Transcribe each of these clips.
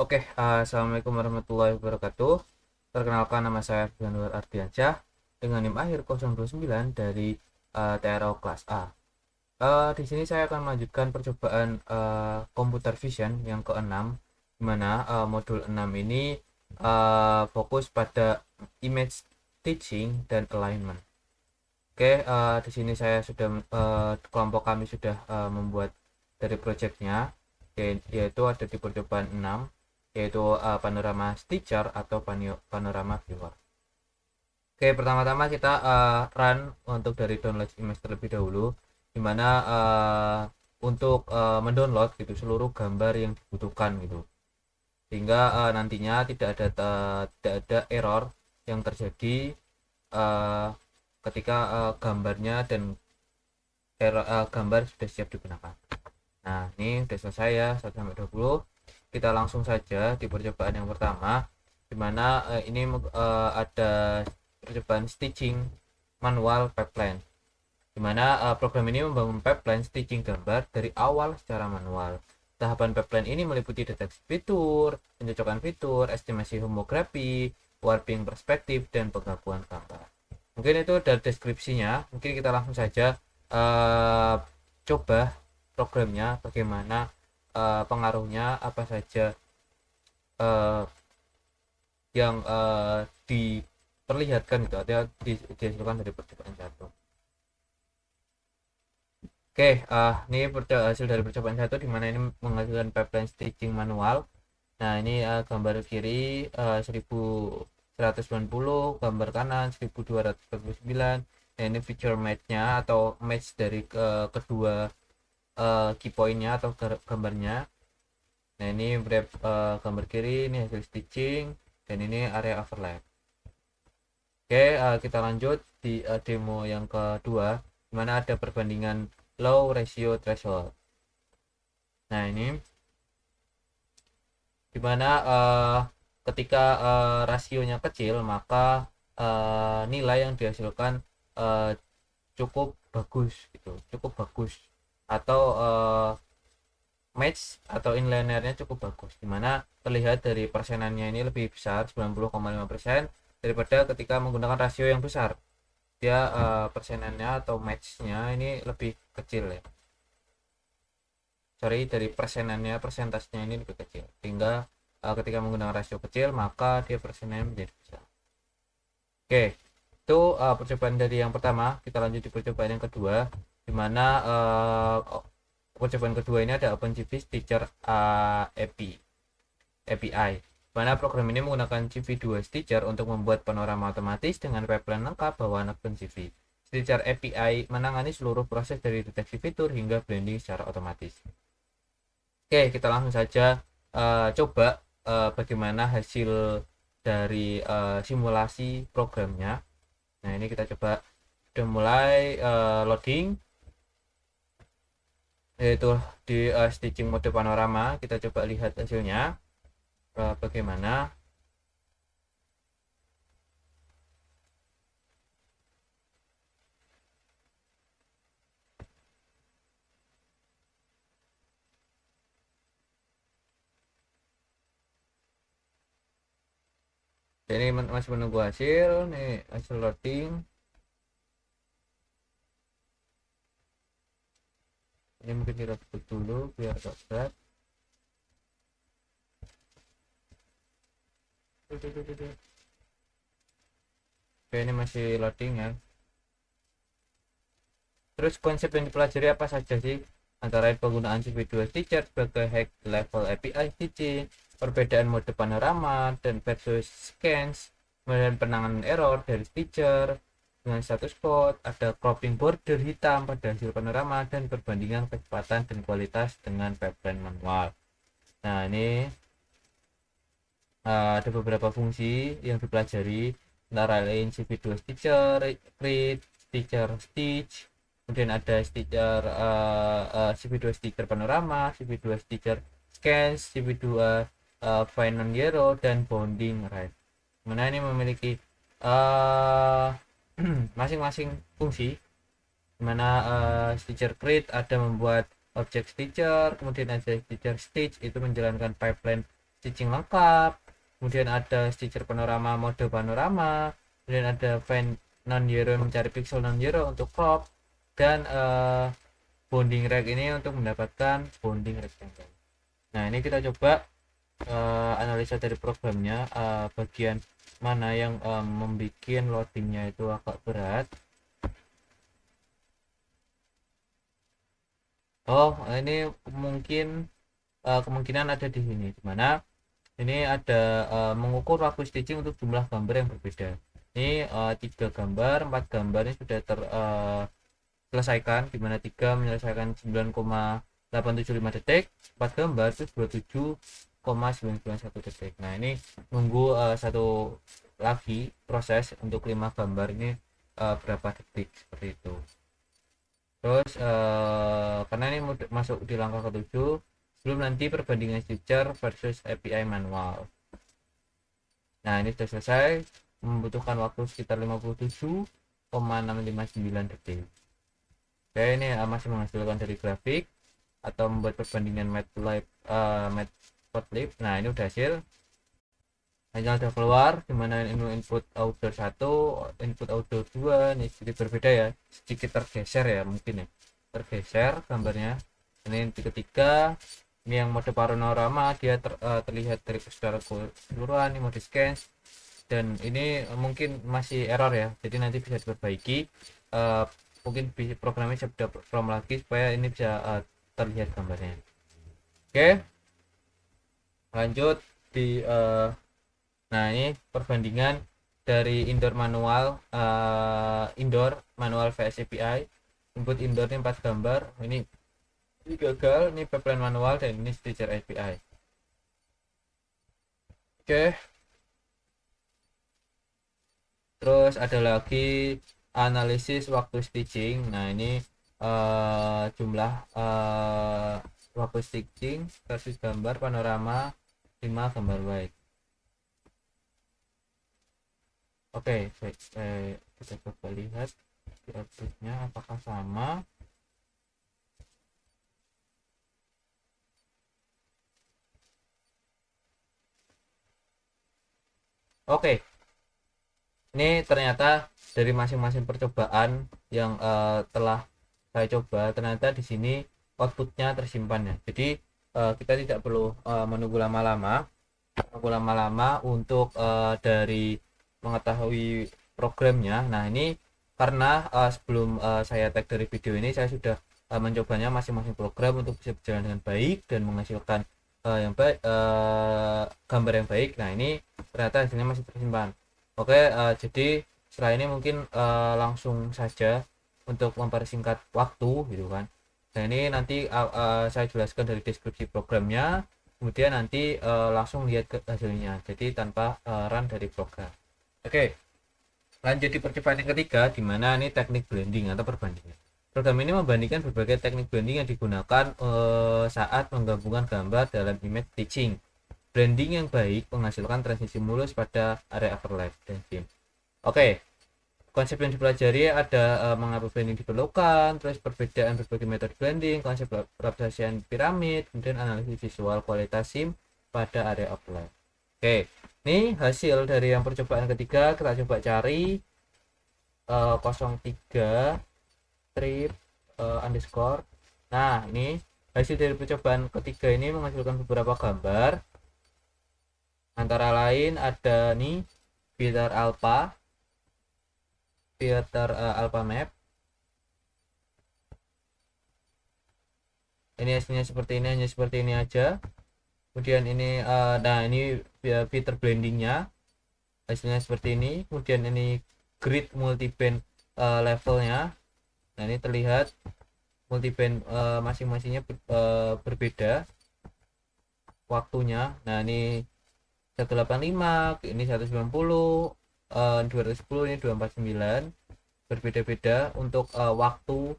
Assalamualaikum warahmatullahi wabarakatuh. Perkenalkan, nama saya Januar Ardiansyah dengan NIM akhir 029 dari TRO kelas A. Di sini saya akan melanjutkan percobaan Computer Vision yang ke-6, di mana modul 6 ini fokus pada image stitching dan alignment. Di sini saya sudah kelompok kami sudah membuat dari projectnya, yaitu ada di percobaan 6, yaitu panorama stitcher atau panorama viewer. Pertama-tama kita run untuk dari download image terlebih dahulu, dimana untuk mendownload gitu seluruh gambar yang dibutuhkan gitu, sehingga nantinya tidak ada error yang terjadi uh, ketika gambarnya dan gambar sudah siap digunakan. Nah, ini sudah selesai ya, 1-20. Kita langsung saja di percobaan yang pertama, di mana ini ada percobaan stitching manual pipeline, di mana program ini membangun pipeline stitching gambar dari awal secara manual. Tahapan pipeline ini meliputi deteksi fitur, pencocokan fitur, estimasi homografi, warping perspektif, dan pengakuan gambar. Mungkin itu dari deskripsinya. Mungkin kita langsung saja coba programnya bagaimana, pengaruhnya apa saja yang diperlihatkan gitu atau dihasilkan dari percobaan satu. Ini hasil dari percobaan satu, di mana ini menghasilkan pipeline stitching manual. Nah, ini gambar kiri 1190, gambar kanan 1249. Nah, ini feature match-nya atau match dari kedua key point-nya atau gambarnya. Nah, ini gambar kiri, ini hasil stitching, dan ini area overlap. Kita lanjut di demo yang kedua, di mana ada perbandingan low ratio threshold. Nah, ini dimana ketika rasionya kecil, maka nilai yang dihasilkan cukup bagus gitu, atau match atau inlinernya cukup bagus, dimana terlihat dari persenannya ini lebih besar 90,5% daripada ketika menggunakan rasio yang besar. Dia persenannya atau matchnya ini lebih kecil ya, dari persentasenya ini lebih kecil, sehingga ketika menggunakan rasio kecil maka dia persennya menjadi besar. Itu percobaan dari yang pertama. Kita lanjut di percobaan yang kedua, di mana percobaan kedua ini ada OpenCV Stitcher API, mana program ini menggunakan CV2 Stitcher untuk membuat panorama otomatis dengan pipeline lengkap bawaan OpenCV. Stitcher API menangani seluruh proses dari deteksi fitur hingga blending secara otomatis. Kita langsung saja coba bagaimana hasil dari simulasi programnya. Nah, ini kita coba sudah mulai loading, yaitu di stitching mode panorama. Kita coba lihat hasilnya bagaimana. Ini masih menunggu hasil. Nih hasil loading. Ini mungkin kita tutup dulu biar gak berat. Ini masih loading ya. Terus konsep yang dipelajari apa saja sih? Antara penggunaan CV2 Stitcher sebagai high level API stitching, perbedaan mode panorama dan versus scans, kemudian penanganan error dari Stitcher dengan status code, ada cropping border hitam pada hasil panorama, dan perbandingan kecepatan dan kualitas dengan pipeline manual. Nah, ini ada beberapa fungsi yang dipelajari, antara lain CV2 Stitcher, create, Stitcher Stitch, kemudian ada Stitcher CV2 Stitcher panorama, CV2 Stitcher scans, CV2 fine non zero, dan bounding right. Mana ini memiliki masing-masing fungsi, dimana Stitcher create ada membuat objek Stitcher, kemudian ada Stitcher Stitch itu menjalankan pipeline stitching lengkap, kemudian ada stitcher panorama mode panorama, kemudian ada find non zero mencari pixel non zero untuk crop, dan bonding rect ini untuk mendapatkan bonding rectangle. Nah ini kita coba analisa dari programnya, bagian mana yang membuat loadingnya itu agak berat. Oh ini mungkin kemungkinan ada di sini, dimana ini ada mengukur waktu stitching untuk jumlah gambar yang berbeda. Ini 3 gambar, 4 gambar ini sudah terselesaikan, dimana 3 menyelesaikan 9,875 detik, 4 gambar itu 27,991 detik. Nah ini nunggu satu lagi proses untuk 5 gambar ini berapa detik, seperti itu. Terus karena ini masuk di langkah ke-7, belum nanti perbandingan stitcher versus API manual. Nah ini sudah selesai, membutuhkan waktu sekitar 57,659 detik. Oke, ini masih menghasilkan dari grafik atau membuat perbandingan matplotlib. Nah ini udah hasil, hasilnya udah keluar, dimana ini input outdoor 1, input outdoor 2, ini sedikit berbeda ya, sedikit tergeser ya, mungkin ya tergeser gambarnya. Ini ketiga, ini yang mode panorama, dia terlihat dari secara keseluruhan. Ini mode scan, dan ini mungkin masih error ya, jadi nanti bisa diperbaiki, mungkin programnya bisa perform lagi supaya ini bisa terlihat gambarnya. Oke, lanjut di nah ini perbandingan dari indoor manual vs API. Input indoor ini 4 gambar, ini gagal, ini pipeline manual, dan ini stitcher API. Oke, terus ada lagi analisis waktu stitching. Nah ini jumlah waktu stitching versus gambar panorama 5 gambar wide. Oke, baik, kita coba lihat di outputnya apakah sama. Oke, ini ternyata dari masing-masing percobaan yang telah saya coba, ternyata di sini outputnya tersimpan ya. Jadi kita tidak perlu menunggu lama-lama untuk dari mengetahui programnya. Nah ini karena sebelum saya tag dari video ini, saya sudah mencobanya masing-masing program untuk bisa berjalan dengan baik dan menghasilkan yang baik, gambar yang baik. Nah ini ternyata hasilnya masih tersimpan. Oke, jadi setelah ini mungkin langsung saja untuk mempersingkat waktu gitu kan. Nah ini nanti saya jelaskan dari deskripsi programnya, kemudian nanti langsung lihat ke hasilnya, jadi tanpa run dari program. Oke, lanjut di percobaan yang ketiga, di mana ini teknik blending atau perbandingan. Program ini membandingkan berbagai teknik blending yang digunakan saat menggabungkan gambar dalam image stitching. Blending yang baik menghasilkan transisi mulus pada area overlap dan film. Oke, konsep yang dipelajari ada mengapa blending diperlukan, terus perbedaan berbagai metode blending, konsep representasi piramid, kemudian analisis visual kualitas sim pada area overlap. Oke, ini hasil dari yang percobaan ketiga. Kita coba cari 03 strip underscore. Nah ini hasil dari percobaan ketiga ini menghasilkan beberapa gambar, antara lain ada nih filter alpha map. Ini hasilnya seperti ini, hanya seperti ini aja. Kemudian ini nah ini filter blendingnya, hasilnya seperti ini. Kemudian ini grid multiband levelnya. Nah ini terlihat multiband masing-masingnya berbeda waktunya. Nah ini 185, ini 190, 210, ini 249, berbeda-beda untuk waktu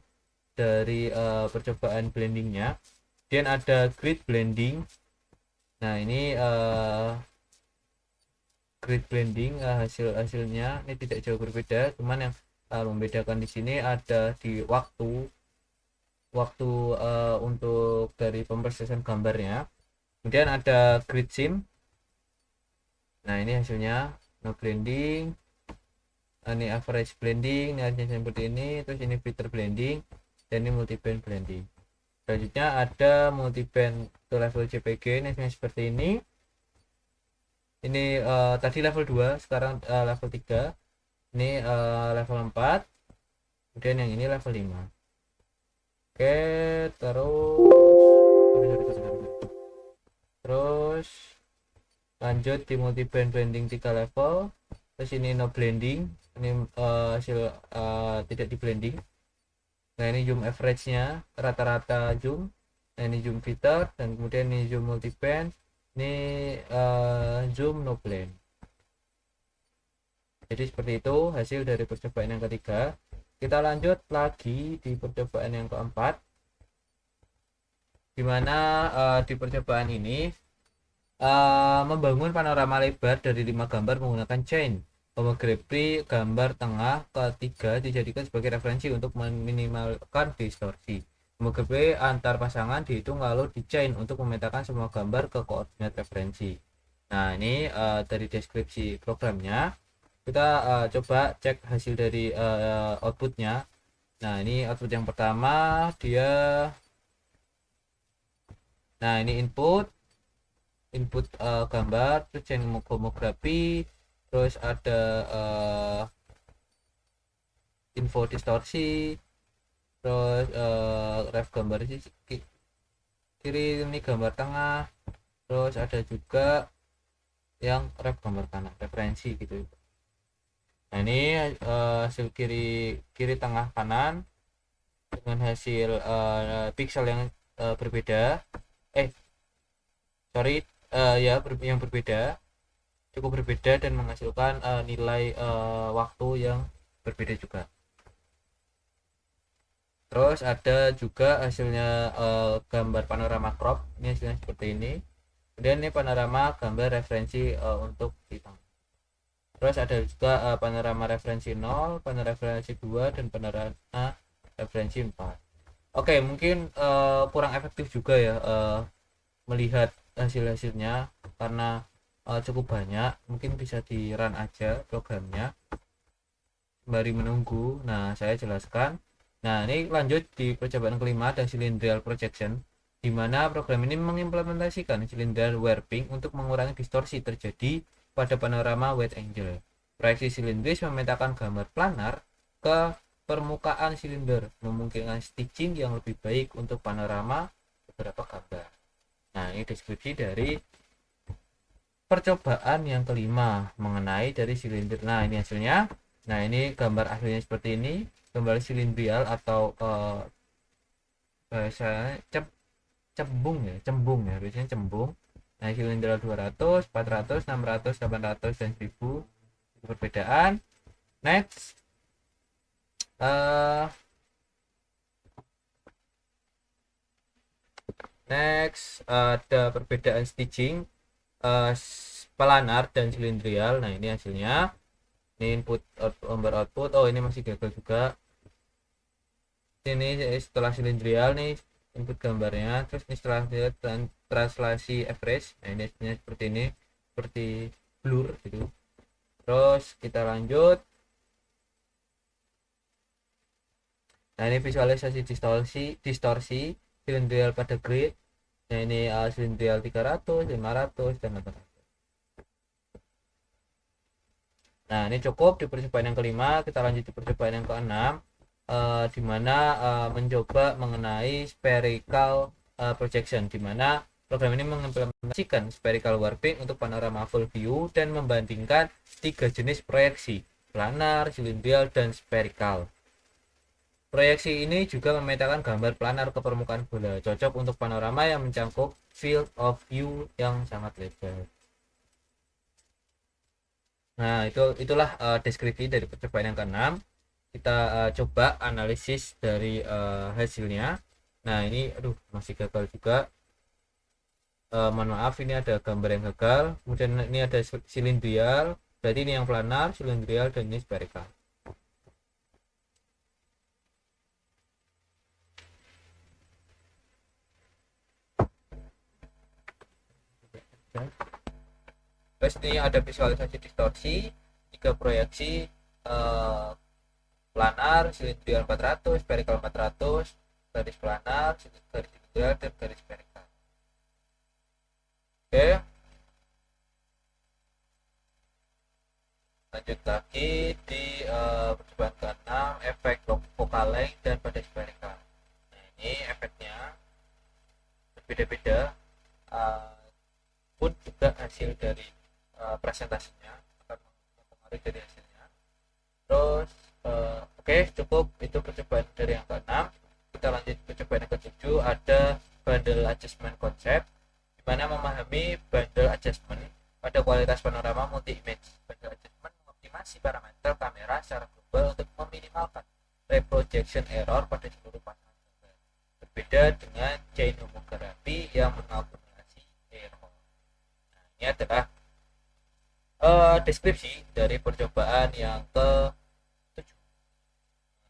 dari percobaan blendingnya. Kemudian ada grid blending. Nah ini grid blending hasilnya ini tidak jauh berbeda, cuman yang membedakan di sini ada di waktu untuk dari pemrosesan gambarnya. Kemudian ada grid sim. Nah ini hasilnya no blending, ini average blending, ini hasilnya seperti ini, terus ini filter blending, dan ini multiband blending. Selanjutnya ada multiband to level JPG, ini hasilnya seperti ini. Ini tadi level 2, sekarang level 3. Ini level 4, kemudian yang ini level 5. Oke, terus lanjut di multiband blending 3 level. Terus ini no blending, ini hasil tidak di blending. Nah ini zoom average nya, rata-rata zoom. Nah ini zoom filter, dan kemudian ini zoom multiband, ini zoom no blend. Jadi seperti itu hasil dari percobaan yang ketiga. Kita lanjut lagi di percobaan yang keempat, dimana di percobaan ini membangun panorama lebar dari 5 gambar menggunakan chain. Homografi gambar tengah ketiga dijadikan sebagai referensi untuk meminimalkan distorsi. Homografi antar pasangan dihitung lalu di chain untuk memetakan semua gambar ke koordinat referensi. Nah ini dari deskripsi programnya. Kita coba cek hasil dari outputnya. Nah ini output yang pertama dia. Nah ini input gambar, terus chain homografi, terus ada info distorsi, terus ref gambar kiri, ini gambar tengah, terus ada juga yang ref gambar kanan, referensi gitu. Nah ini hasil kiri tengah kanan dengan hasil pixel yang berbeda, sorry ya yang berbeda, cukup berbeda, dan menghasilkan nilai waktu yang berbeda juga. Terus ada juga hasilnya gambar panorama crop, ini hasilnya seperti ini. Kemudian ini panorama gambar referensi untuk bintang. Terus ada juga panorama referensi 0, panorama referensi 2, dan panorama referensi 4. Oke, mungkin kurang efektif juga ya melihat hasil-hasilnya karena cukup banyak. Mungkin bisa di run aja programnya sembari menunggu. Nah saya jelaskan. Nah ini lanjut di percobaan kelima, ada cylindrical projection, di mana program ini mengimplementasikan cylindrical warping untuk mengurangi distorsi terjadi pada panorama wide angle. Proyeksi silindris memetakan gambar planar ke permukaan silinder, memungkinkan stitching yang lebih baik untuk panorama beberapa gambar. Nah ini deskripsi dari percobaan yang kelima mengenai dari silinder. Nah ini hasilnya. Nah ini gambar aslinya seperti ini, gambar silindrial atau bahasa cembung ya, biasanya cembung. Nah silindrial 200, 400, 600, 800, dan 1000 perbedaan. Next uh, ada perbedaan stitching planar dan silindrial. Nah ini hasilnya. Ini input gambar output. Oh ini masih gagal juga. Ini setelah silindrial nih input gambarnya, terus ini setelah dan translasi average. Nah ini hasilnya seperti ini, seperti blur gitu. Terus kita lanjut. Nah ini visualisasi distorsi silindrial pada grid. Nah ini silindrial 300, 500, dan 800. Nah ini cukup di percobaan yang kelima. Kita lanjut di percobaan yang keenam, di mana mencoba mengenai spherical projection, di mana program ini mengimplementasikan spherical warping untuk panorama full view dan membandingkan 3 jenis proyeksi, planar, silindrial, dan spherical. Proyeksi ini juga memetakan gambar planar ke permukaan bola, cocok untuk panorama yang mencakup field of view yang sangat lebar. Nah, itulah deskripsi dari percobaan yang keenam. Kita coba analisis dari hasilnya. Nah, ini aduh masih gagal juga. Mohon maaf, ini ada gambar yang gagal. Kemudian ini ada silindrial, berarti ini yang planar, silindrial, dan ini spherical. Terus ini ada visualisasi distorsi, 3 proyeksi eh, planar, silindrical 400, spherical 400, garis planar, garis silindrical, dan garis spherical. Oke, lanjut lagi di percobaan ke-6, efek focal length dan pada spherical. Nah, ini efeknya berbeda-beda, pun juga hasil dari presentasinya akan mempengaruhi dari hasilnya. Terus oke, cukup itu percobaan dari yang ke-6. Kita lanjut percobaan yang ke-7, ada bundle adjustment concept, di mana memahami bundle adjustment pada kualitas panorama multi image. Bundle adjustment mengoptimasi parameter kamera secara global untuk meminimalkan reprojection error pada seluruh pasangan gambar. Berbeda dengan chain homography yang mengakumulasi error. Nah, ini adalah deskripsi dari percobaan yang ke-7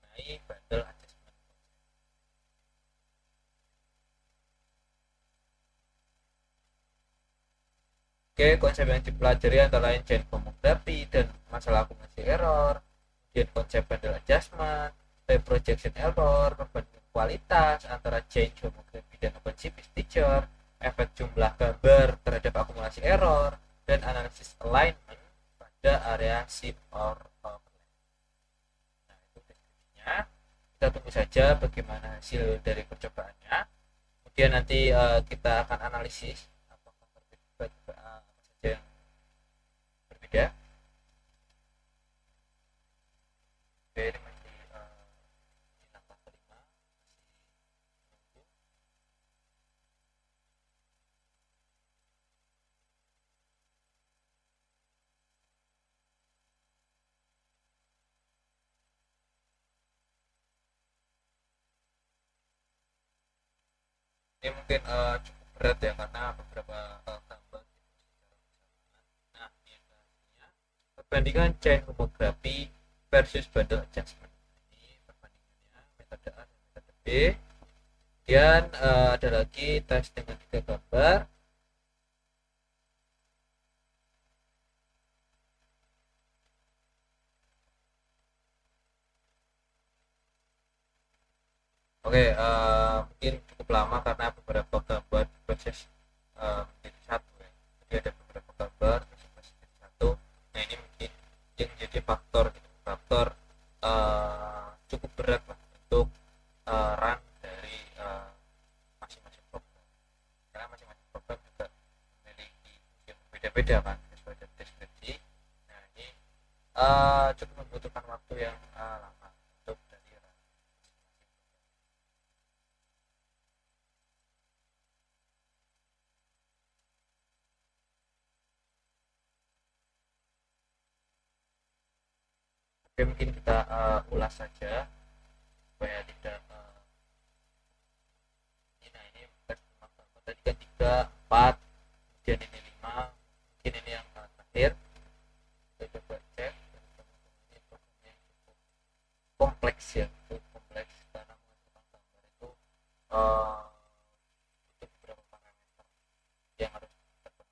mengenai bundle adjustment. Oke, konsep yang dipelajari antara lain chain homography dan masalah akumulasi error, kemudian konsep bundle adjustment, reprojection error, perbandingan kualitas antara chain homography dan OpenCV feature, efek jumlah gambar terhadap akumulasi error, dan analisis alignment pada area shift or overlap. Nah, itu deskripsinya. Kita tunggu saja bagaimana hasil dari percobaannya. Kemudian nanti kita akan analisis apakah apa saja yang berbeda. Oke, ini masih di langkah kelima, masih menunggu. Ini mungkin cukup berat ya, karena beberapa gambar nah, ini hasilnya perbandingan chain homography versus bundle adjustment. Ini perbandingannya metode A dan metode B. Kemudian ada lagi tes dengan 3 gambar. Oke, mungkin cukup lama karena beberapa gambar proses menjadi satu ya. Jadi ada beberapa gambar proses menjadi satu. Nah, ini mungkin yang menjadi faktor gitu, faktor cukup berat lah untuk run dari masing-masing program. Karena masing-masing program juga memiliki yang berbeda-beda kan sesuai dengan deskripsi. Nah, ini cukup membutuhkan waktu yang lama untuk dari run masing-masing. Oke, mungkin kita ulas saja supaya tidak ini bukan cuma gambar tadi kan 3, 4, kemudian ini 5, mungkin ini yang terakhir. Kita coba cek ini programnya cukup kompleks ya, cukup kompleks karena menghasilkan gambar itu butuh beberapa parameter yang harus terpenuhi.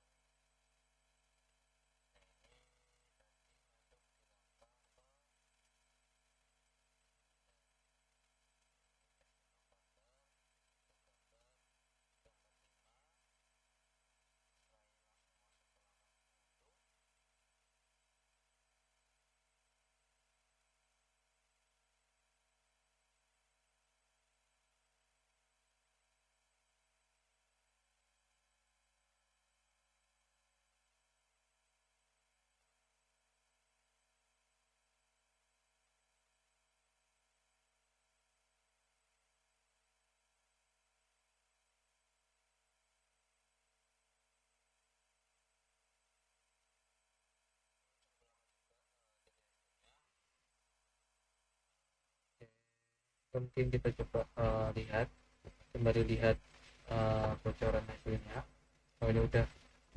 Mungkin kita coba lihat kembali lihat bocoran hasilnya. Oh, ini udah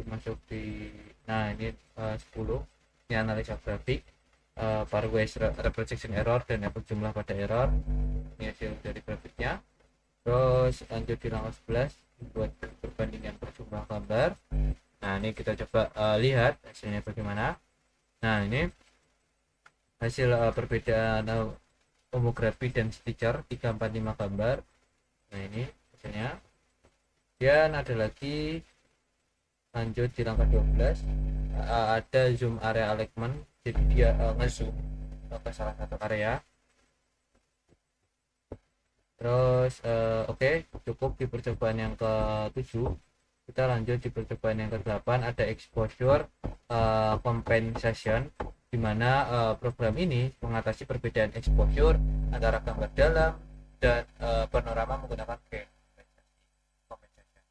dimasuk di, nah ini 10, ini analisa grafik, pairwise reprojection error dan efek jumlah pada error. Ini hasil dari grafiknya. Terus lanjut di langkah 11, buat perbandingan per jumlah gambar. Nah, ini kita coba lihat hasilnya bagaimana. Nah, ini hasil perbedaan homografi dan stitcher 345 gambar. Nah, ini hasilnya. Dan ada lagi, lanjut di langkah 12, ada zoom area alignment, jadi dia ngezoom ke salah satu area. Terus oke, cukup di percobaan yang ke-7. Kita lanjut di percobaan yang ke-8, ada exposure compensation, di mana program ini mengatasi perbedaan exposure antara gambar dalam dan panorama menggunakan gain compensation.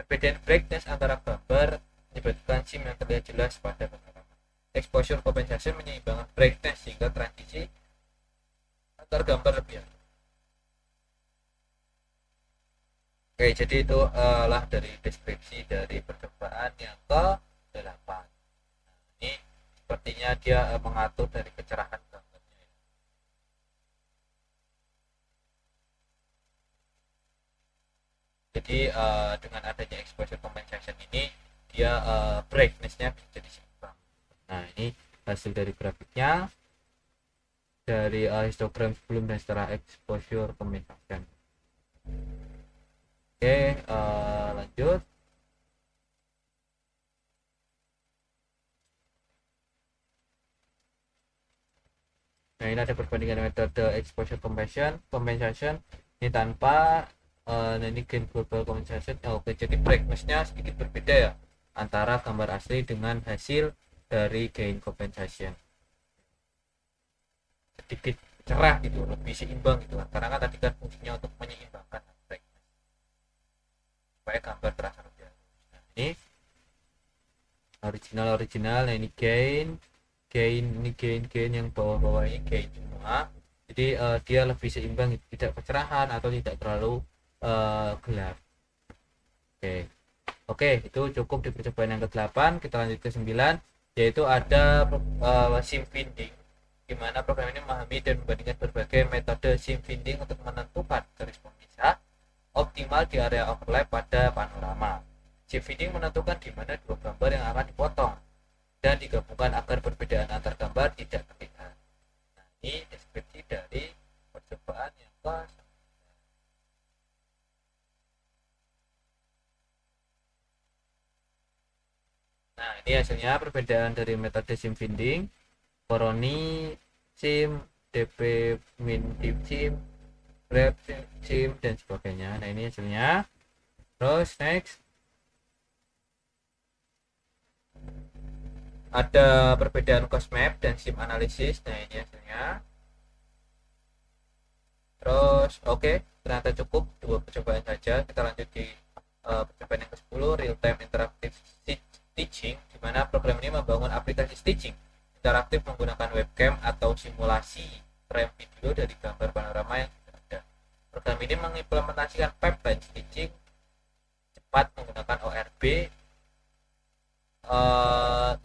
Perbedaan brightness antara gambar menyebabkan sim yang terlihat jelas pada panorama. Exposure compensation menyeimbangkan brightness sehingga transisi antar gambar lebih halus. Oke, jadi itu lah dari deskripsi dari percobaan yang ke-8. Ini sepertinya dia mengatur dari kecerahan gambarnya. Jadi dengan adanya exposure compensation ini, dia brightness-nya jadi seimbang. Nah, ini hasil dari grafiknya, dari histogram sebelum dan setelah exposure compensation. Oke, lanjut. Nah, ini ada perbandingan metode exposure compensation ini tanpa ini gain global compensation. Oke, jadi brightness-nya sedikit berbeda ya antara gambar asli dengan hasil dari gain compensation. Sedikit cerah gitu, lebih seimbang gitu kan. Karena kan tadi kan fungsinya untuk menyeimbangkan brightness supaya gambar terasa lebih halus. Nah, ini original. Nah, ini gain ini gain yang bawah-bawah ini gain semua. Jadi dia lebih seimbang, tidak kecerahan atau tidak terlalu gelap. Oke, itu cukup di percobaan yang ke-8. Kita lanjut ke 9, yaitu ada sim finding, di mana program ini memahami dan membandingkan berbagai metode sim finding untuk menentukan garis pemisah optimal di area overlap pada panorama. Sim finding menentukan di mana dua gambar yang akan dipotong dan digabungkan agar perbedaan antar gambar tidak terlihat. Nah, ini deskripsi dari percobaan yang ke. Nah, ini hasilnya perbedaan dari metode sim finding, Koroni sim, DP min deep sim, grab sim, dan sebagainya. Nah, ini hasilnya. Terus next, ada perbedaan cost map dan sim analisis. Nah, ini hasilnya. Terus oke, ternyata cukup 2 percobaan saja. Kita lanjut di percobaan yang ke-10, real time interactive stitching, di mana program ini membangun aplikasi stitching interaktif menggunakan webcam atau simulasi frame video dari gambar panorama yang sudah ada. Program ini mengimplementasikan pipeline stitching cepat menggunakan ORB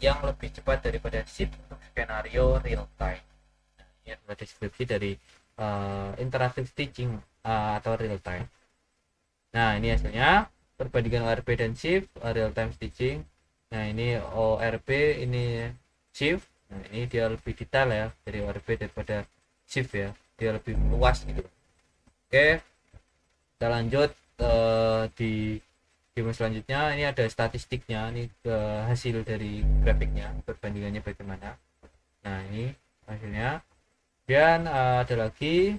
yang lebih cepat daripada SIP untuk skenario real time. Nah, ini adalah deskripsi dari interactive stitching atau real time. Nah, ini hasilnya perbandingan ORB dan SIP real time stitching. Nah, ini ORB, ini SIP. Nah, ini dia lebih detail ya dari ORB daripada SIP ya, dia lebih luas gitu. Oke, kita lanjut di game selanjutnya. Ini ada statistiknya, ini hasil dari grafiknya, perbandingannya bagaimana. Nah, ini hasilnya. Dan ada lagi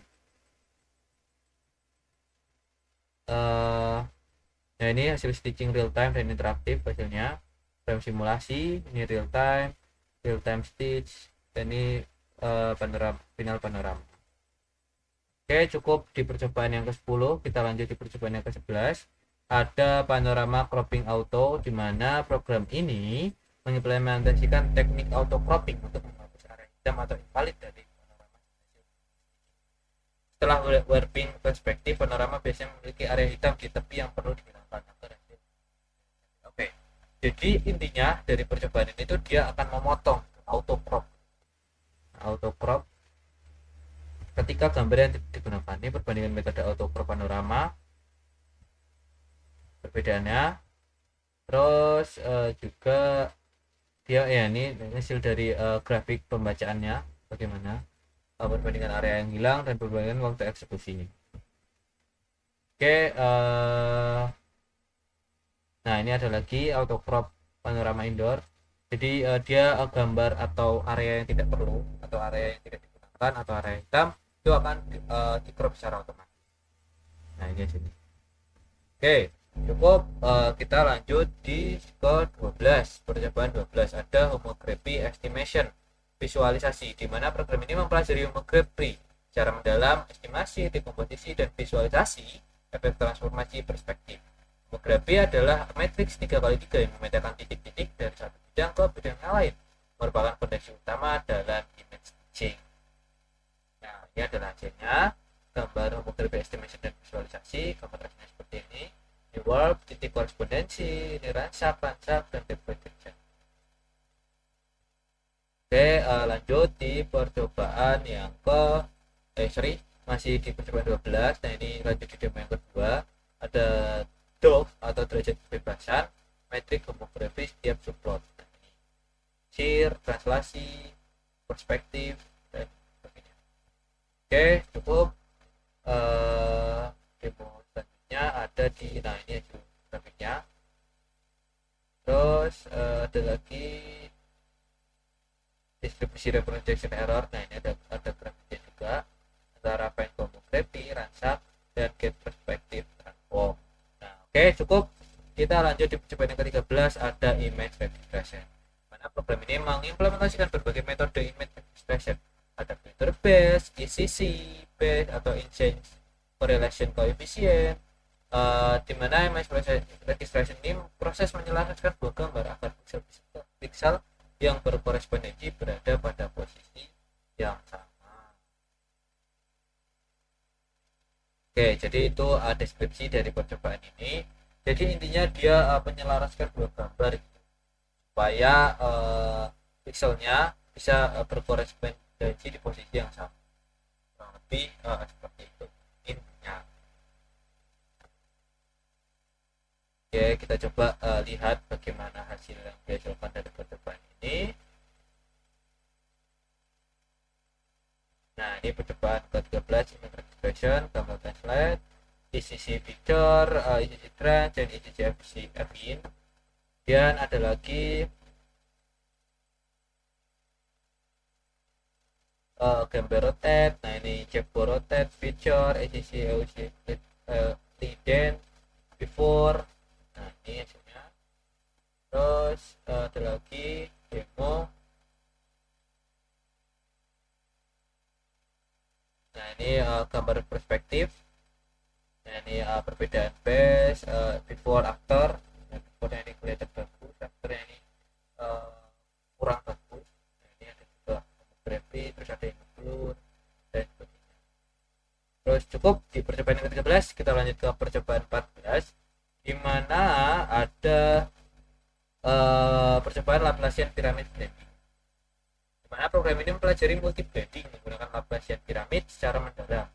nah, ini hasil stitching real time dan interaktif hasilnya. Frame simulasi, ini real time stitch, dan ini final panorama. Oke, cukup di percobaan yang ke-10. Kita lanjut di percobaan yang ke-11. Ada panorama cropping auto, di mana program ini mengimplementasikan teknik auto cropping untuk menghapus area hitam atau invalid dari panorama. Setelah warping perspektif, panorama biasanya memiliki area hitam di tepi yang perlu dihilangkan agar hasil. Oke, jadi intinya dari percobaan ini tuh dia akan memotong auto crop ketika gambar yang digunakan. Ini perbandingan metode auto crop panorama, perbedaannya Terus juga dia ya ini hasil dari grafik pembacaannya bagaimana perbandingan area yang hilang dan perbandingan waktu eksekusinya. Oke, nah ini ada lagi auto crop panorama indoor. Jadi dia gambar atau area yang tidak perlu atau area yang tidak digunakan atau area hitam itu akan di crop secara otomatis. Nah ini sini. Oke, cukup kita lanjut di ke 12. Percobaan 12 ada homography estimation visualisasi di mana program ini mempelajari homography secara mendalam, estimasi, dekomposisi dan visualisasi efek transformasi perspektif. Homografi adalah matriks 3x3 yang memetakan titik-titik dari satu bidang ke bidang yang lain, merupakan fondasi utama dalam image stitching. Nah, ini adalah hasilnya gambar homografi estimation dan visualisasi. Gambar hasilnya seperti ini. Ini warp, titik korespondensi, ini ransak, dan deviation. Oke, lanjut di percobaan yang masih di percobaan 12. Nah, ini lanjut di demo yang kedua. Ada DOF atau derajat kebebasan, metrik homografi setiap subplot. Shear, translasi, perspektif, dan sebagainya. Oke, cukup. Demo selanjutnya ada di, nah ini hasil grafiknya. Terus ada lagi distribusi reproduction error. Nah ini ada grafiknya juga antara paint homografi, ransak, dan get perspektif transform. Nah oke, cukup. Kita lanjut di percobaan yang ke-13 ada image registration. Mana program ini mengimplementasikan berbagai metode image registration. Ada filter based, ECC based atau exchange correlation coefficient, di mana image registration ini proses menyelaraskan dua gambar agar pixel yang berkorespondensi berada pada posisi yang sama. Oke, jadi itu deskripsi dari percobaan ini. Jadi intinya dia menyelaraskan dua gambar gitu, supaya pixelnya bisa berkorespondensi di posisi yang sama. Lebih seperti itu intinya. Oke, kita coba lihat bagaimana hasil yang dihasilkan dari percobaan ini. Nah, ini percobaan ke-13 image registration, gambar translate, ECC picture, ECC trend, dan ECC fin. Dan ada lagi gambar rotate. Nah, ini checkboard rotate, picture, ECC lead before. Nah, ini hasilnya. Terus ada lagi demo. Nah, ini gambar perspektif. Nah, ini perbedaan base, before after. Nah, before ini kelihatan bagus, after ini kurang bagus. Nah, ini ada juga homografi, terus ada yang blur dan sebagainya. Terus cukup di percobaan yang ke-13, kita lanjut ke percobaan 14, di mana ada percobaan Laplacian piramid blending. Di mana program ini mempelajari multi blending menggunakan Laplacian piramid secara mendalam.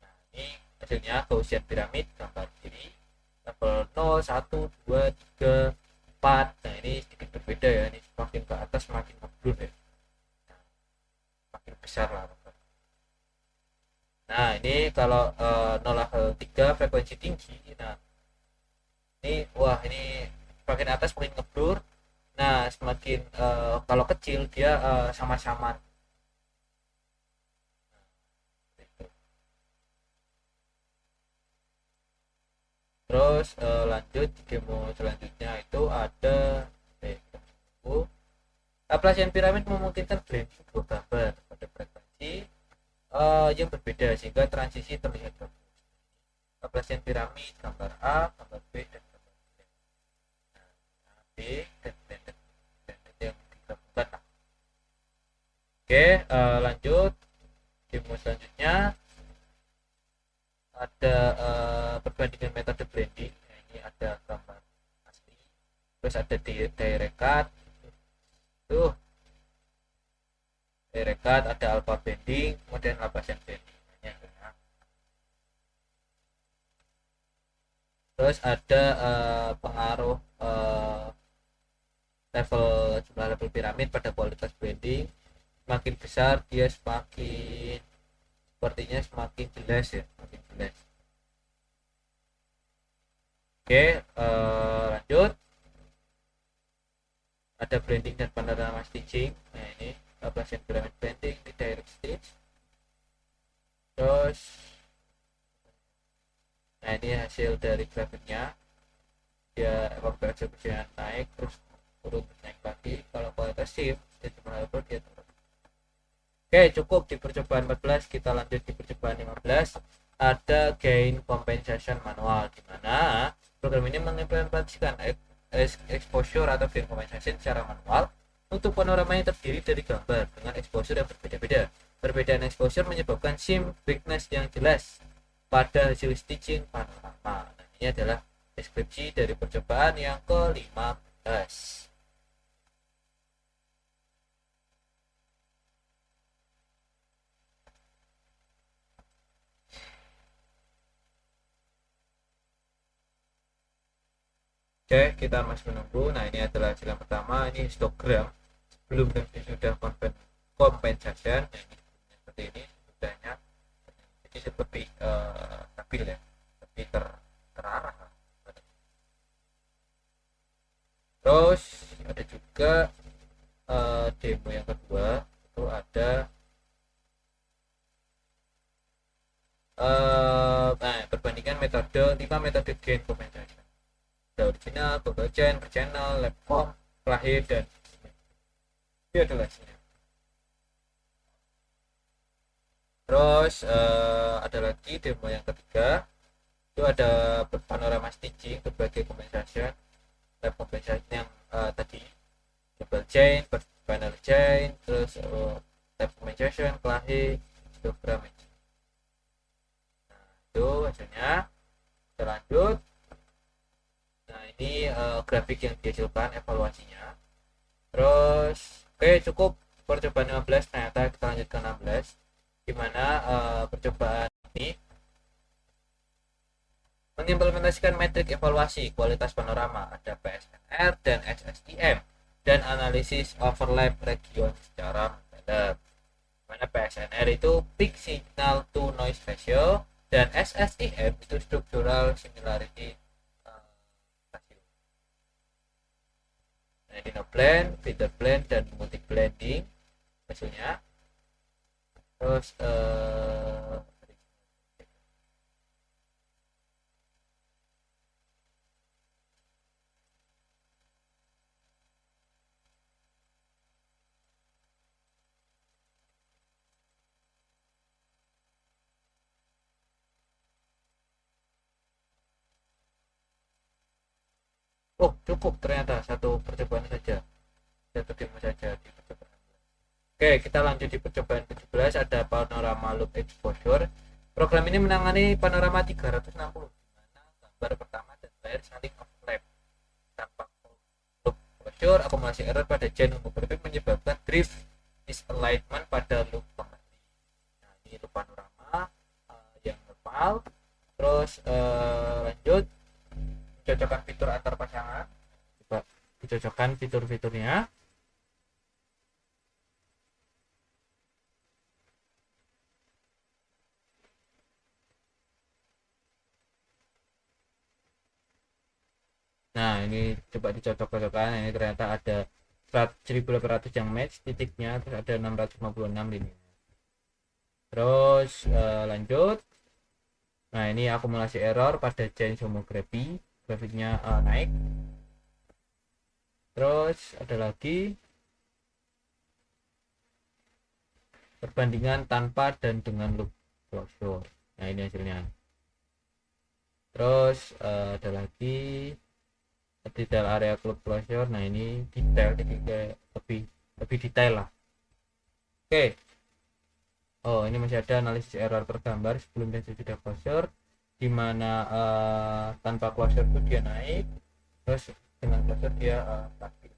Nah, ini hasilnya Gaussian piramid gambar kiri, level 0, 1, 2, 3, 4. Nah, ini sedikit berbeda ya, ini semakin ke atas semakin ngeblur ya. Nah, semakin besar lah. Nah, ini kalau 0 level 3 frekuensi tinggi. Nah, ini wah, ini semakin atas semakin ngeblur. Nah, semakin kalau kecil dia sama-sama. Terus lanjut di demo selanjutnya itu ada Laplacian piramid memungkinkan blending dua gambar pada frekuensi yang berbeda sehingga transisi terlihat bagus. Laplacian piramid gambar A, gambar B, dan gambar C. Nah, B dan blended yang digabungkan. Oke, lanjut demo selanjutnya ada perbandingan metode blending. Nah, ini ada gambar asli, terus ada direct cut, tuh direct cut, ada alpha blending, kemudian Laplacian blending. Terus ada pengaruh level jumlah level piramid pada kualitas blending. Semakin besar dia semakin sepertinya semakin jelas ya, semakin jelas. Oke, lanjut. Ada blending dan panorama stitching. Nah ini Gaussian pyramid blending di direct stitch. Terus nah ini hasil dari grafiknya, dia waktu eksekusinya naik terus turun naik lagi. Kalau kualitas shift dia cuma level dia turun. Oke, cukup di percobaan 14. Kita lanjut di percobaan 15. Ada gain compensation manual, di mana program ini mengimplementasikan exposure atau gain compensation secara manual untuk panorama yang terdiri dari gambar dengan exposure yang berbeda-beda. Perbedaan exposure menyebabkan seam weakness yang jelas pada hasil stitching panorama. Nah, ini adalah deskripsi dari percobaan yang ke-15. Oke, kita masih menunggu. Nah, ini adalah hasil yang pertama. Ini histogram sebelum dan sudah compensation. Nah, ini seperti ini sudahnya. Jadi seperti stabil ya, lebih terarah. Terus ada juga demo yang kedua, itu ada perbandingan metode 5 metode gain compensation. Ada original, global chain, per channel, lab form, lahir, dan ini adalah hasilnya. Terus ada lagi demo yang ketiga, itu ada panorama stitching, berbagai compensation, lab compensation yang tadi global chain, panel chain, terus lab compensation, kelahi, histogram. Nah, itu hasilnya. Kita lanjut. Nah, ini grafik yang dihasilkan evaluasinya. Terus oke, cukup percobaan 15. Ternyata kita lanjut ke 16, di mana percobaan ini mengimplementasikan metrik evaluasi kualitas panorama, ada PSNR dan SSIM, dan analisis overlap region secara mendalam. Mana PSNR itu peak signal to noise ratio dan SSIM itu structural similarity ratio. Nah, ini no blend, filter blend, dan multi blending hasilnya. Terus oh cukup ternyata satu percobaan saja, satu demo saja di percobaan. Oke, kita lanjut di percobaan 17. Ada panorama loop exposure. Program ini menangani panorama 360, di mana gambar pertama dan layar saling overlap tanpa loop exposure. Akumulasi error pada chain homographic menyebabkan drift misalignment pada loop kembali. Nah, ini loop panorama yang normal. Terus lanjut cocokkan fitur antar pasangan. Coba dicocokkan fitur-fiturnya. Nah, ini coba dicocok-cocokkan. Ini ternyata ada 1800 yang match titiknya, terus ada 656 ini. Terus lanjut. Nah, ini akumulasi error pada change homography, grafiknya naik. Terus ada lagi perbandingan tanpa dan dengan loop closure. Nah, ini hasilnya. Terus ada lagi detail area club closure. Nah, ini detail, jadi kayak lebih detail lah. Oke. Oh, ini masih ada analisis error per gambar sebelum dan sesudah closure, di mana tanpa closure itu dia naik, terus dengan closure dia stabil.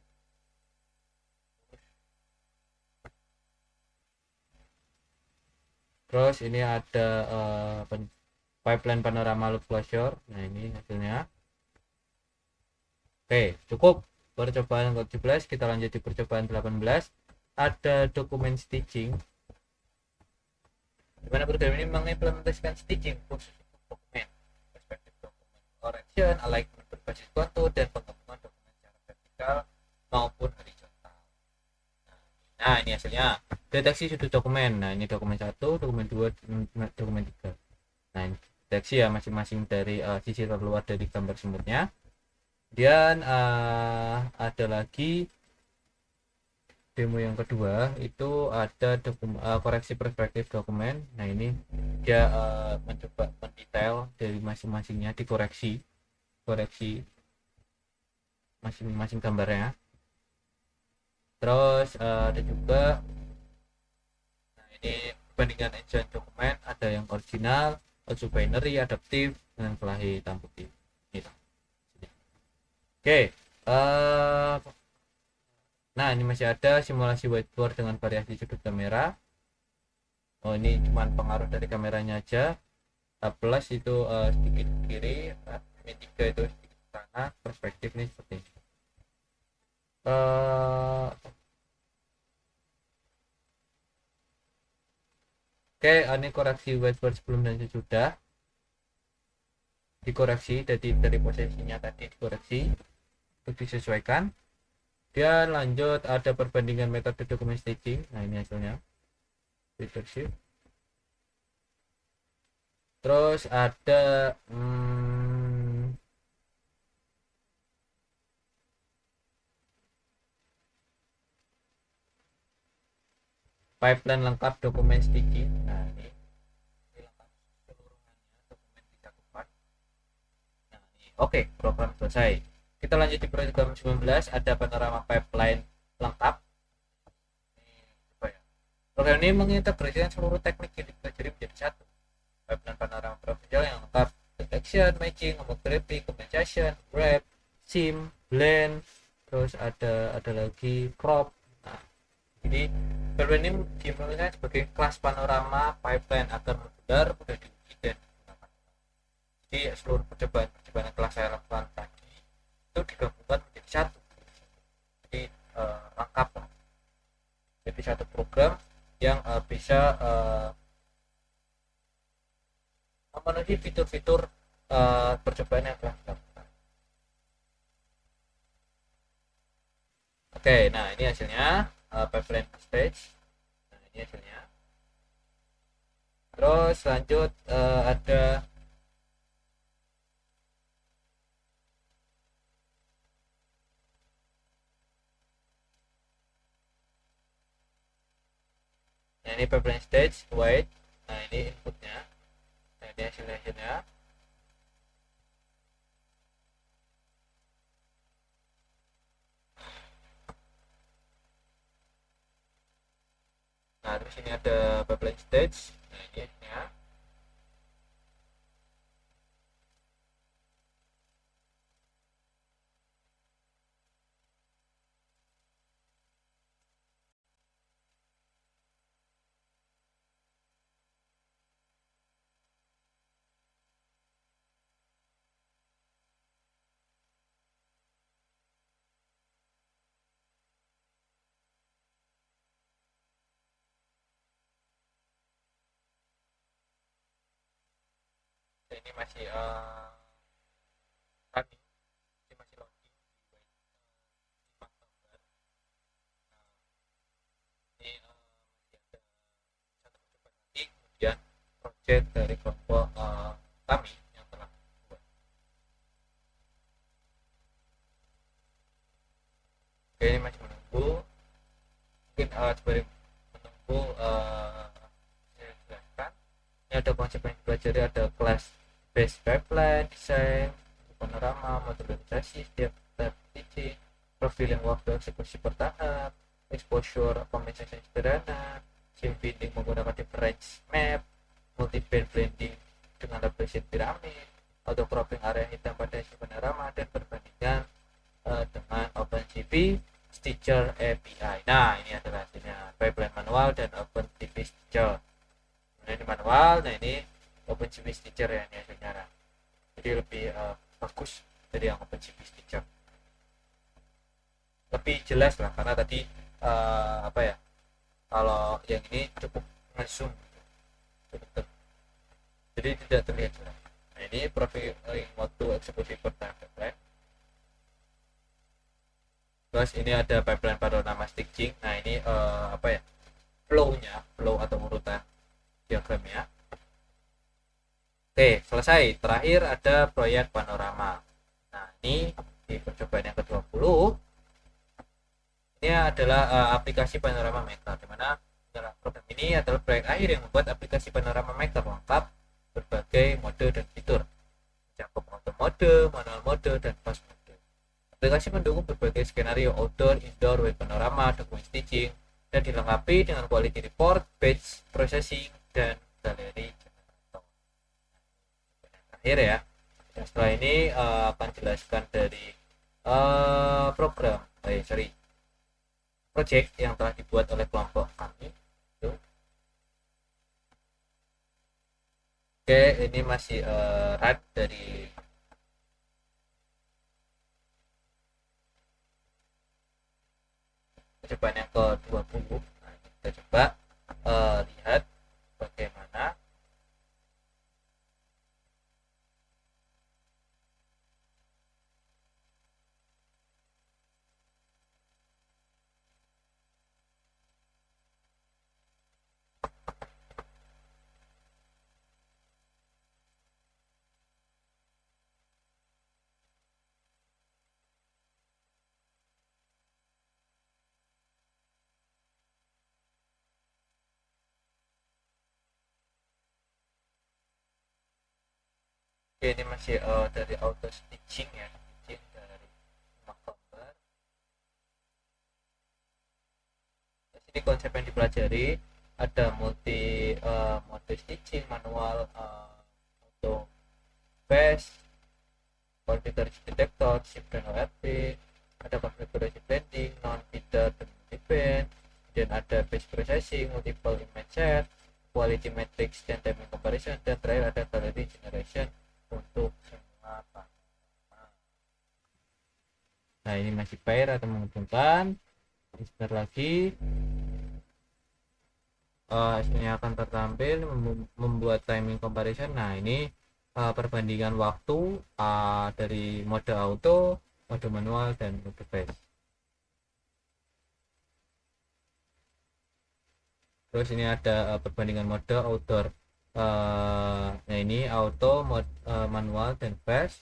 Terus ini ada pipeline panorama loop closure. Nah, ini hasilnya. Oke, cukup percobaan ke-17. Kita lanjut di percobaan 18. Ada dokumen stitching, di mana program ini mengimplementasikan stitching khusus untuk dokumen, perspektif dokumen correction, alignment berbasis kontur, dan penggabungan dokumen secara vertikal maupun horizontal. Nah, ini hasilnya. Deteksi sudut dokumen. Nah, ini dokumen 1, dokumen 2, dokumen 3. Nah, ini deteksi ya masing-masing dari sisi terluar dari gambar semutnya. Dan ada lagi demo yang kedua, itu ada koreksi perspektif dokumen. Nah, ini dia mencoba mendetail dari masing-masingnya, dikoreksi masing-masing gambarnya. Terus ada juga, nah ini perbandingan engine dokumen, ada yang original, also binary, adaptif, dengan kelahi hitam putih. Oke, nah ini masih ada simulasi whiteboard dengan variasi sudut kamera. Oh, ini cuma pengaruh dari kameranya aja. Plus itu sedikit ke kiri, min 3 itu sedikit ke kanan, perspektif nih seperti ini. Oke, ini koreksi whiteboard sebelum dan sesudah. Dikoreksi dari posisinya tadi, dikoreksi untuk disesuaikan. Dan lanjut ada perbandingan metode dokumen staging. Nah, ini hasilnya. Leadership. Terus ada pipeline lengkap dokumen staging. Nah, ini lengkap seluruhannya, dokumen 3 part. Nah, ini oke, program selesai. Kita lanjut di program 19, ada panorama pipeline lengkap. Ini coba ya. Program ini mengintegrasikan seluruh teknik yang dipelajari menjadi satu. Pipeline panorama provincial yang lengkap: detection, matching, homography, compensation, wrap, sim, blend, terus ada lagi crop. Nah, jadi pipeline ini dimulai sebagai kelas panorama pipeline agar mudah diuji dan digunakan. Jadi seluruh percobaan yang telah saya lakukan tadi itu digabungkan menjadi satu. Jadi lengkap lah. Jadi satu program yang bisa memenuhi fitur-fitur percobaan yang telah dilakukan. Oke, nah ini hasilnya pipeline stage. Nah, ini hasilnya. Terus lanjut ada nah, ini pipeline stage wait. Nah, ini inputnya. Nah, ini hasilnya. Nah, di sini ada pipeline stage. Nah, ini hasilnya. Ini masih running, ini masih loading di gambar. Ini masih ada satu percobaan lagi, kemudian project dari kelompok kami yang telah buat. Oke, ini masih menunggu. Mungkin sembari menunggu saya jelaskan. Ini ada konsep yang dipelajari, ada kelas base pipeline, desain, panorama, modularisasi, setiap step stitching, profiling waktu eksekusi bertahap, exposure compensation sederhana, sim binding menggunakan difference map, multi-band blending dengan repression piramid, auto cropping area hitam pada isi panorama, dan perbandingan dengan OpenCV Stitcher API. Nah, ini adalah hasilnya pipeline manual dan OpenCV Stitcher. Nah, ini manual. Nah, ini OpenGPT Stitcher ya ini hasilnya. Jadi lebih bagus dari yang OpenGPT Stitcher, lebih jelas lah karena tadi apa ya, kalau yang ini cukup ngezoom gitu, jadi tidak terlihat jelas. Nah ini profiling waktu eksekusi per pipeline. Terus ini ada pipeline panorama stitching. Nah ini apa ya, flow atau urutan diagramnya. Oke, selesai. Terakhir ada proyek panorama. Nah ini di percobaan yang ke-20 ini adalah aplikasi Panorama Maker, di mana program ini adalah proyek akhir yang membuat aplikasi Panorama Maker lengkap berbagai mode dan fitur, mencakup auto mode, manual mode, dan fast mode. Aplikasi mendukung berbagai skenario outdoor, indoor, web panorama, dokumen stitching, dan dilengkapi dengan quality report, batch processing, dan galeri generator. Akhir ya. Dan setelah ini akan jelaskan dari program, project yang telah dibuat oleh kelompok kami. Oke, ini masih run dari percobaan yang ke-20. Nah, kita coba lihat bagaimana ini masih dari auto stitching ya, stitching dari gambar. Di sini konsep yang dipelajari ada multi mode stitching, manual, auto base, configuration detector, shift dan ORP, ada configuration blending, non feeder dan multi-band, dan ada base processing, multiple image set, quality matrix dan timing comparison, dan terakhir ada gallery generation untuk semua panorama. Nah ini masih pair atau menguntungkan. Sebentar lagi ini akan tertampil membuat timing comparison. Nah ini perbandingan waktu dari mode auto, mode manual, dan mode base. Terus ini ada perbandingan mode outdoor. Nah ini auto, mode manual, dan base.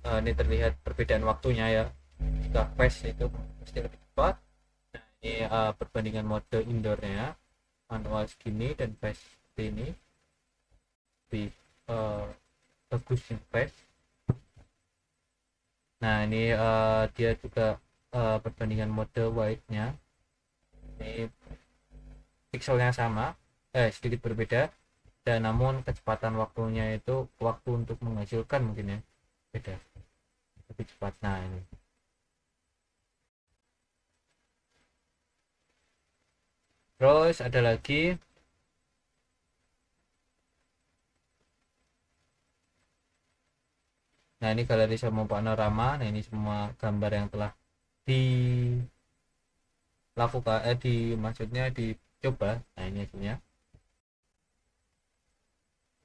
Ini terlihat perbedaan waktunya ya. Jika base itu pasti lebih cepat. Nah ini perbandingan mode indoornya, manual segini dan base seperti ini, lebih bagus yang base. Nah ini dia juga perbandingan mode white-nya. Ini pixelnya sama, sedikit berbeda, dan namun kecepatan waktunya itu waktu untuk menghasilkan mungkin ya beda, lebih cepat. Nah ini terus ada lagi nah ini galeri semua panorama. Nah ini semua gambar yang telah dilakukan maksudnya dicoba. Nah ini hasilnya.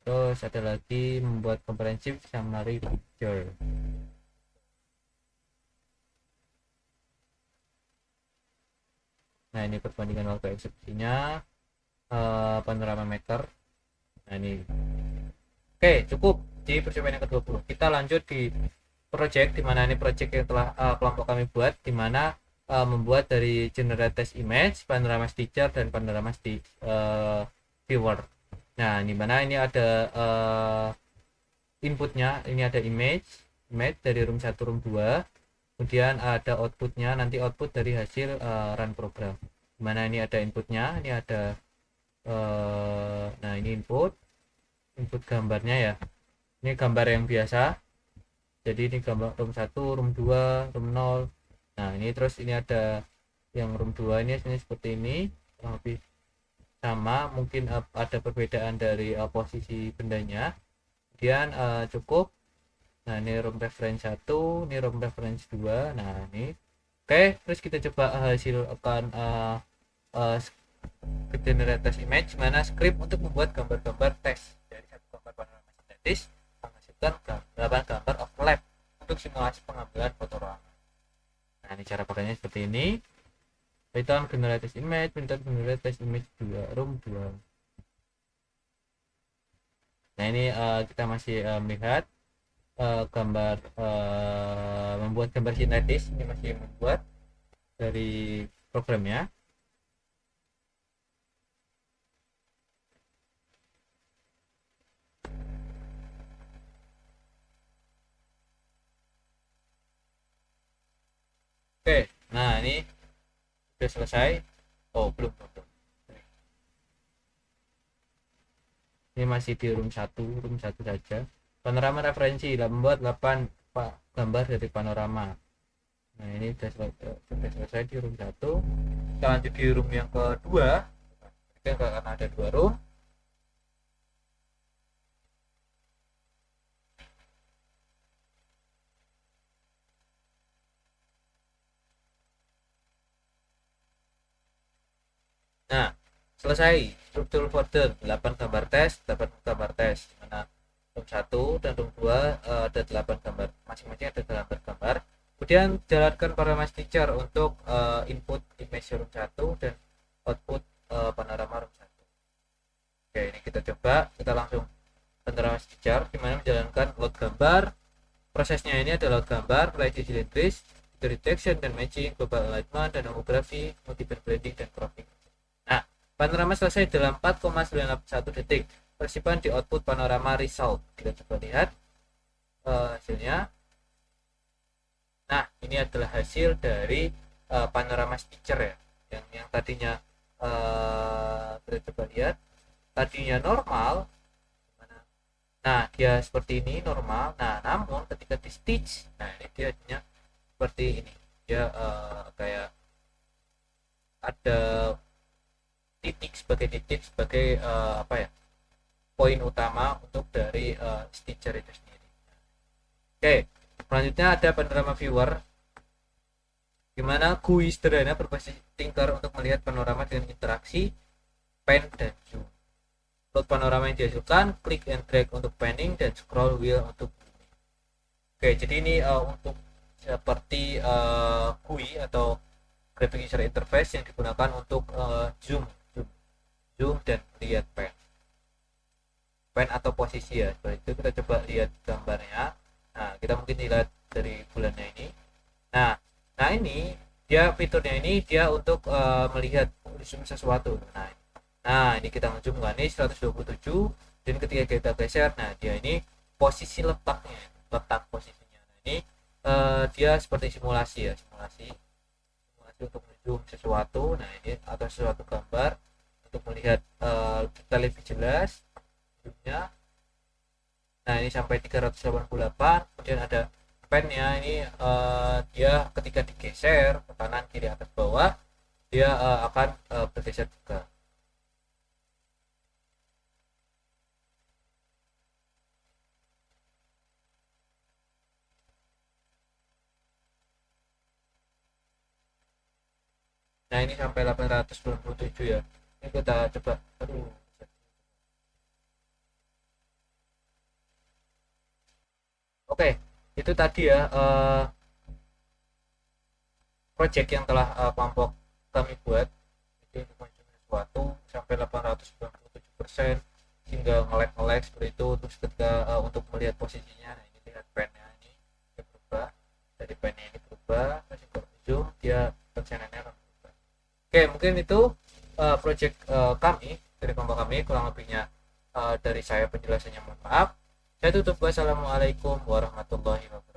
Terus ada lagi membuat comprehensive summary picture. Nah ini perbandingan waktu eksekusinya panorama maker. Nah ini oke, cukup di percobaan yang ke-20. Kita lanjut di project, dimana ini project yang telah kelompok kami buat, dimana membuat dari generate test image, panorama stitcher, dan panorama viewer. Nah dimana ini ada inputnya, ini ada image dari room 1, room 2, kemudian ada outputnya, nanti output dari hasil run program, dimana ini ada inputnya, ini ada nah ini input gambarnya ya, ini gambar yang biasa, jadi ini gambar room 1, room 2, room 0. Nah ini terus ini ada yang room 2 ini seperti ini lebih. sama, mungkin ada perbedaan dari posisi bendanya. Kemudian cukup. Nah, ini room reference 1, ini room reference 2. Nah, ini. Oke, terus kita coba hasilkan uh, script generate test image, mana script untuk membuat gambar-gambar test dari satu gambar panorama sintetis menghasilkan 8 gambar overlap untuk simulasi pengambilan foto ruangan. Nah, ini cara pakainya seperti ini. Python generate test image, Python generate test image 2, room 2. Nah, ini kita masih melihat gambar membuat gambar sintetis. Ini masih membuat dari programnya. Oke, nah ini sudah selesai. Oh, belum. Ini masih di room 1 saja. Panorama referensi membuat 8 gambar dari panorama. Nah, ini sudah selesai di room 1. Kita lanjut di room yang kedua. Kita karena ada 2 room. Nah, selesai struktur folder 8 gambar tes, 8 gambar tes. Mana room 1 dan room 2 ada 8 gambar. Masing-masing ada 8 gambar. Kemudian jalankan panorama stitcher untuk input image room 1 dan output panorama room 1. Oke, ini kita coba, kita langsung panorama stitcher dimana menjalankan load gambar. Prosesnya ini adalah load gambar, mulai di silindris, detection dan matching, global alignment dan homografi, multiple blending dan cropping. Nah, panorama selesai dalam 4,91 detik. Persiapan di output panorama result. Kita coba lihat hasilnya. Nah, ini adalah hasil dari panorama stitcher ya. Yang tadinya kita coba lihat. Tadinya normal. Nah, dia seperti ini normal. Nah, namun ketika di stitch, nah ini dia seperti ini. Dia kayak ada titik sebagai apa ya, poin utama untuk dari stitcher itu sendiri. Oke, selanjutnya ada panorama viewer, gimana GUI sederhana berbasis Tinker untuk melihat panorama dengan interaksi pan dan zoom. Load panorama yang dihasilkan, klik and drag untuk panning dan scroll wheel untuk zooming. Oke, jadi ini untuk seperti GUI atau graphic user interface yang digunakan untuk zoom dan lihat pen atau posisi ya. Seperti itu kita coba lihat gambarnya. Nah, kita mungkin lihat dari bulannya ini. Nah ini dia fiturnya, ini dia untuk melihat zoom sesuatu. Nah ini kita zoom kan ini 127, dan ketika kita geser, nah dia ini posisi letak posisinya. Nah ini dia seperti simulasi ya, simulasi untuk zoom sesuatu. Nah ini atau sesuatu gambar untuk melihat detail lebih jelas zoomnya. Nah ini sampai 388. Kemudian ada pennya ini dia ketika digeser ke kanan, kiri, atas, bawah, dia akan bergeser juga. Nah ini sampai 897 ya. Ini kita coba. Oke, itu tadi ya project yang telah kelompok kami buat. Jadi untuk sesuatu sampai 897% hingga nge-lag seperti itu. Terus ketika untuk melihat posisinya, nah ini lihat pennya ini dia berubah, dari pennya ini berubah, terus ke zoom dia tensionannya akan berubah. Oke, mungkin itu project kami dari kelompok kami. Kurang lebihnya dari saya penjelasannya mohon maaf. Saya tutup. Wassalamualaikum warahmatullahi wabarakatuh.